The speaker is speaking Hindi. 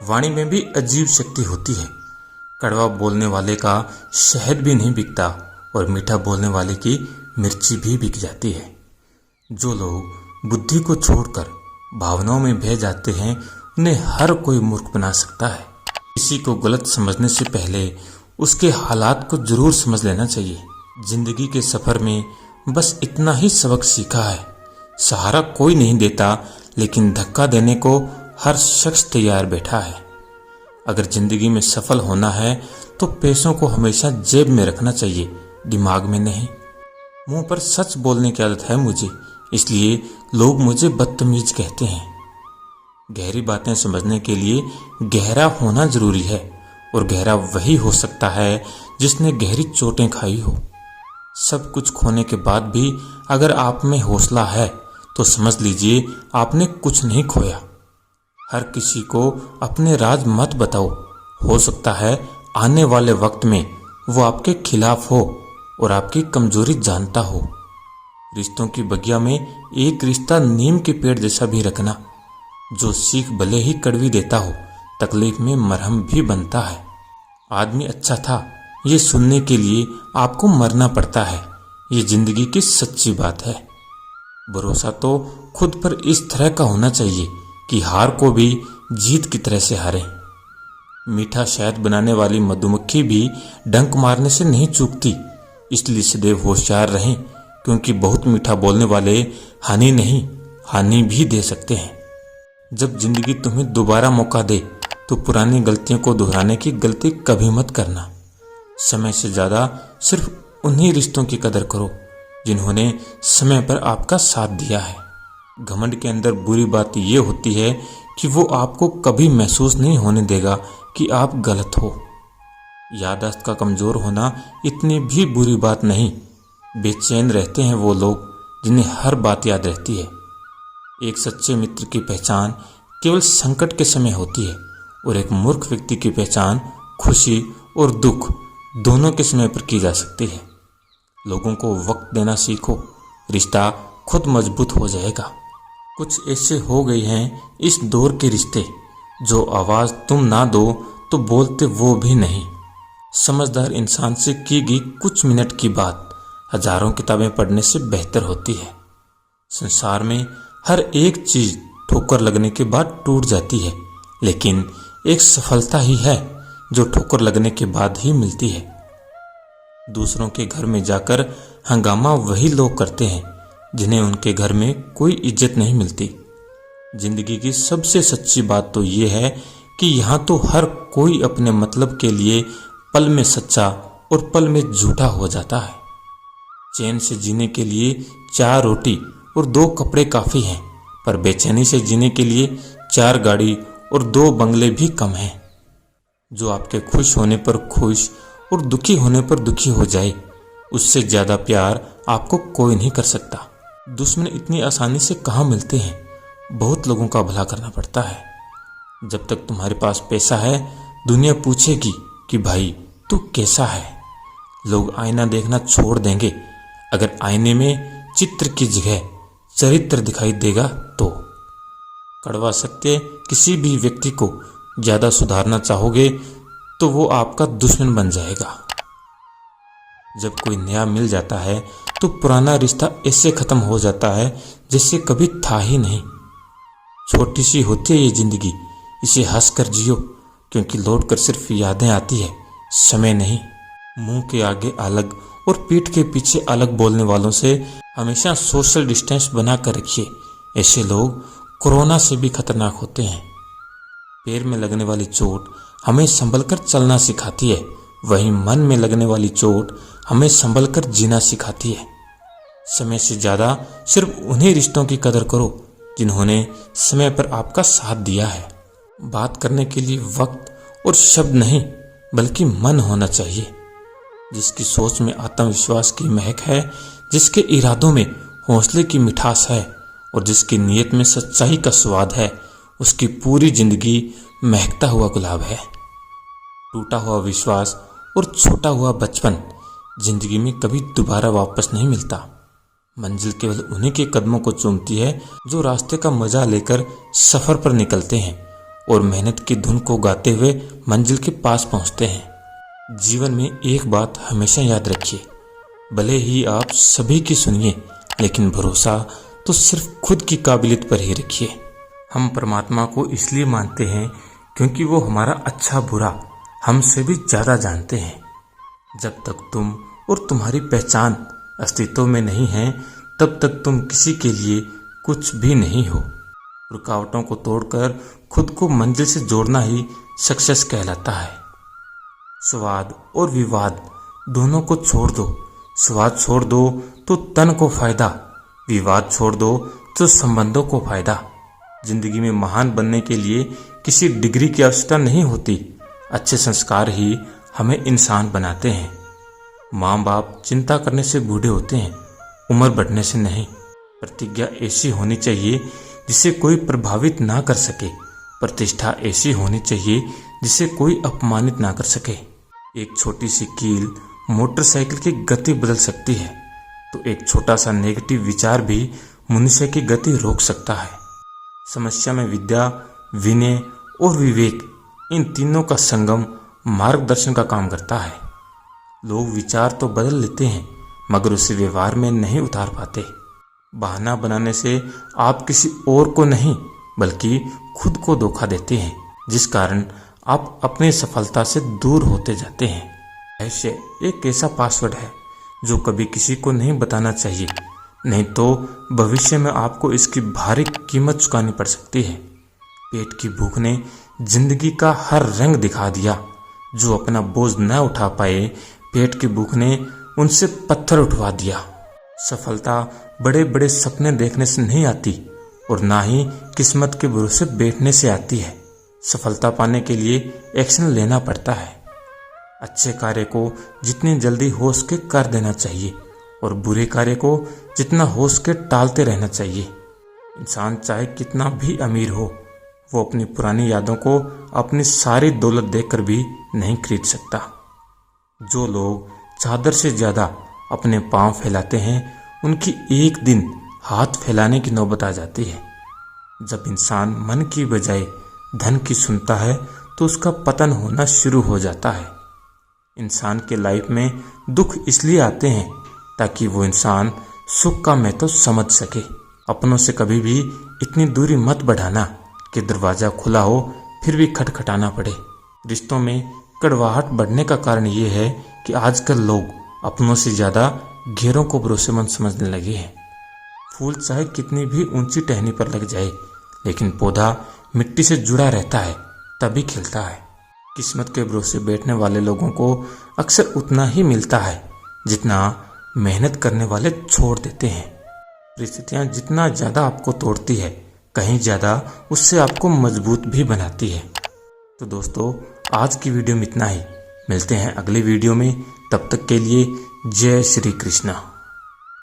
वाणी में भी अजीब शक्ति होती है। कड़वा बोलने वाले का शहद भी नहीं बिकता और मीठा बोलने वाले की मिर्ची भी बिक जाती है। जो लोग बुद्धि को छोड़कर भावनाओं में बह जाते हैं उन्हें हर कोई मूर्ख बना सकता है। किसी को गलत समझने से पहले उसके हालात को जरूर समझ लेना चाहिए। जिंदगी के सफर में बस इतना ही सबक सीखा है, सहारा कोई नहीं देता लेकिन धक्का देने को हर शख्स तैयार बैठा है। अगर जिंदगी में सफल होना है तो पैसों को हमेशा जेब में रखना चाहिए, दिमाग में नहीं। मुंह पर सच बोलने की आदत है मुझे, इसलिए लोग मुझे बदतमीज कहते हैं। गहरी बातें समझने के लिए गहरा होना जरूरी है और गहरा वही हो सकता है जिसने गहरी चोटें खाई हो। सब कुछ खोने के बाद भी अगर आप में हौसला है तो समझ लीजिए आपने कुछ नहीं खोया। हर किसी को अपने राज मत बताओ, हो सकता है आने वाले वक्त में वो आपके खिलाफ हो और आपकी कमजोरी जानता हो। रिश्तों की बगिया में एक रिश्ता नीम के पेड़ जैसा भी रखना, जो सीख भले ही कड़वी देता हो तकलीफ में मरहम भी बनता है। आदमी अच्छा था ये सुनने के लिए आपको मरना पड़ता है, ये जिंदगी की सच्ची बात है। भरोसा तो खुद पर इस तरह का होना चाहिए कि हार को भी जीत की तरह से हारे। मीठा शहद बनाने वाली मधुमक्खी भी डंक मारने से नहीं चूकती, इसलिए सदैव होशियार रहें, क्योंकि बहुत मीठा बोलने वाले हानि नहीं हानि भी दे सकते हैं। जब जिंदगी तुम्हें दोबारा मौका दे तो पुरानी गलतियों को दोहराने की गलती कभी मत करना। समय से ज्यादा सिर्फ उन्हीं रिश्तों की कदर करो जिन्होंने समय पर आपका साथ दिया है। घमंड के अंदर बुरी बात यह होती है कि वो आपको कभी महसूस नहीं होने देगा कि आप गलत हो। याददाश्त का कमजोर होना इतनी भी बुरी बात नहीं। बेचैन रहते हैं वो लोग जिन्हें हर बात याद रहती है। एक सच्चे मित्र की पहचान केवल संकट के समय होती है और एक मूर्ख व्यक्ति की पहचान खुशी और दुख दोनों के समय पर की जा सकती है। लोगों को वक्त देना सीखो, रिश्ता खुद मजबूत हो जाएगा। कुछ ऐसे हो गए हैं इस दौर के रिश्ते, जो आवाज तुम ना दो तो बोलते वो भी नहीं। समझदार इंसान से की गई कुछ मिनट की बात हजारों किताबें पढ़ने से बेहतर होती है। संसार में हर एक चीज ठोकर लगने के बाद टूट जाती है, लेकिन एक सफलता ही है जो ठोकर लगने के बाद ही मिलती है। दूसरों के घर में जाकर हंगामा वही लोग करते हैं जिन्हें उनके घर में कोई इज्जत नहीं मिलती। जिंदगी की सबसे सच्ची बात तो ये है कि यहाँ तो हर कोई अपने मतलब के लिए पल में सच्चा और पल में झूठा हो जाता है। चैन से जीने के लिए 4 रोटी और 2 कपड़े काफी हैं, पर बेचैनी से जीने के लिए 4 गाड़ी और 2 बंगले भी कम हैं। जो आपके खुश होने पर खुश और दुखी होने पर दुखी हो जाए, उससे ज्यादा प्यार आपको कोई नहीं कर सकता। दुश्मन इतनी आसानी से कहाँ मिलते हैं, बहुत लोगों का भला करना पड़ता है। जब तक तुम्हारे पास पैसा है दुनिया पूछेगी कि भाई तू कैसा है। लोग आईना देखना छोड़ देंगे अगर आईने में चित्र की जगह चरित्र दिखाई देगा तो। कड़वा सत्य, किसी भी व्यक्ति को ज्यादा सुधारना चाहोगे तो वो आपका दुश्मन बन जाएगा। जब कोई नया मिल जाता है तो पुराना रिश्ता ऐसे खत्म हो जाता है जैसे कभी था ही नहीं। छोटी सी होती है ये जिंदगी, इसे हंस कर जियो, क्योंकि लौट कर सिर्फ यादें आती है, समय नहीं। मुंह के आगे अलग और पीठ के पीछे अलग बोलने वालों से हमेशा सोशल डिस्टेंस बना कर रखिए। ऐसे लोग कोरोना से भी खतरनाक होते हैं। पैर में लगने वाली चोट हमें संभल कर चलना सिखाती है, वहीं मन में लगने वाली चोट हमें संभल कर जीना सिखाती है। समय से ज्यादा सिर्फ उन्हीं रिश्तों की कदर करो जिन्होंने समय पर आपका साथ दिया है। बात करने के लिए वक्त और शब्द नहीं बल्कि मन होना चाहिए। जिसकी सोच में आत्मविश्वास की महक है, जिसके इरादों में हौसले की मिठास है और जिसकी नीयत में सच्चाई का स्वाद है, उसकी पूरी जिंदगी महकता हुआ गुलाब है। टूटा हुआ विश्वास और छोटा हुआ बचपन जिंदगी में कभी दोबारा वापस नहीं मिलता। मंजिल केवल उन्हीं के कदमों को चूमती है जो रास्ते का मजा लेकर सफर पर निकलते हैं और मेहनत की धुन को गाते हुए मंजिल के पास पहुंचते हैं। जीवन में एक बात हमेशा याद रखिए, भले ही आप सभी की सुनिए, लेकिन भरोसा तो सिर्फ खुद की काबिलियत पर ही रखिए। हम परमात्मा को इसलिए मानते हैं क्योंकि वो हमारा अच्छा बुरा हमसे भी ज्यादा जानते हैं। जब तक तुम और तुम्हारी पहचान अस्तित्व में नहीं है, तब तक तुम किसी के लिए कुछ भी नहीं हो। रुकावटों को तोड़कर खुद को मंजिल से जोड़ना ही सक्सेस कहलाता है। स्वाद और विवाद दोनों को छोड़ दो। स्वाद छोड़ दो तो तन को फायदा, विवाद छोड़ दो तो संबंधों को फायदा। जिंदगी में महान बनने के लिए किसी डिग्री की आवश्यकता नहीं होती, अच्छे संस्कार ही हमें इंसान बनाते हैं। माँ बाप चिंता करने से बूढ़े होते हैं, उम्र बढ़ने से नहीं। प्रतिज्ञा ऐसी होनी चाहिए जिसे कोई प्रभावित ना कर सके। प्रतिष्ठा ऐसी होनी चाहिए जिसे कोई अपमानित ना कर सके। एक छोटी सी कील मोटरसाइकिल की गति बदल सकती है, तो एक छोटा सा नेगेटिव विचार भी मनुष्य की गति रोक सकता है। समस्या में विद्या, विनय और विवेक, इन तीनों का संगम मार्गदर्शन का काम करता है। लोग विचार तो बदल लेते हैं, मगर उसे व्यवहार में नहीं उतार पाते। बहाना बनाने से आप किसी और को नहीं बल्कि खुद को धोखा देते हैं, जिस कारण आप अपनी सफलता से दूर होते जाते हैं। रहस्य एक ऐसा पासवर्ड है जो कभी किसी को नहीं बताना चाहिए, नहीं तो भविष्य में आपको इसकी भारी कीमत चुकानी पड़ सकती है। पेट की भूख ने जिंदगी का हर रंग दिखा दिया। जो अपना बोझ न उठा पाए, पेट की भूख ने उनसे पत्थर उठवा दिया। सफलता बड़े बड़े सपने देखने से नहीं आती और ना ही किस्मत के भरोसे बैठने से आती है। सफलता पाने के लिए एक्शन लेना पड़ता है। अच्छे कार्य को जितनी जल्दी हो सके कर देना चाहिए और बुरे कार्य को जितना हो सके टालते रहना चाहिए। इंसान चाहे कितना भी अमीर हो, वो अपनी पुरानी यादों को अपनी सारी दौलत देकर भी नहीं खरीद सकता। जो लोग चादर से ज्यादा अपने पांव फैलाते हैं, उनकी एक दिन हाथ फैलाने की नौबत आ जाती है। जब इंसान मन की बजाय धन की सुनता है तो उसका पतन होना शुरू हो जाता है। इंसान के लाइफ में दुख इसलिए आते हैं ताकि वो इंसान सुख का महत्व समझ सके। अपनों से कभी भी इतनी दूरी मत बढ़ाना कि दरवाजा खुला हो फिर भी खटखटाना पड़े। रिश्तों में कड़वाहट बढ़ने का कारण ये है कि आजकल लोग अपनों से ज्यादा गैरों को भरोसेमंद समझने लगे हैं। फूल चाहे कितनी भी ऊंची टहनी पर लग जाए, लेकिन पौधा मिट्टी से जुड़ा रहता है तभी खिलता है। किस्मत के भरोसे बैठने वाले लोगों को अक्सर उतना ही मिलता है जितना मेहनत करने वाले छोड़ देते हैं। परिस्थितियां जितना ज्यादा आपको तोड़ती है, कहीं ज्यादा उससे आपको मजबूत भी बनाती है। तो दोस्तों, आज की वीडियो में इतना ही। मिलते हैं अगले वीडियो में, तब तक के लिए जय श्री कृष्णा।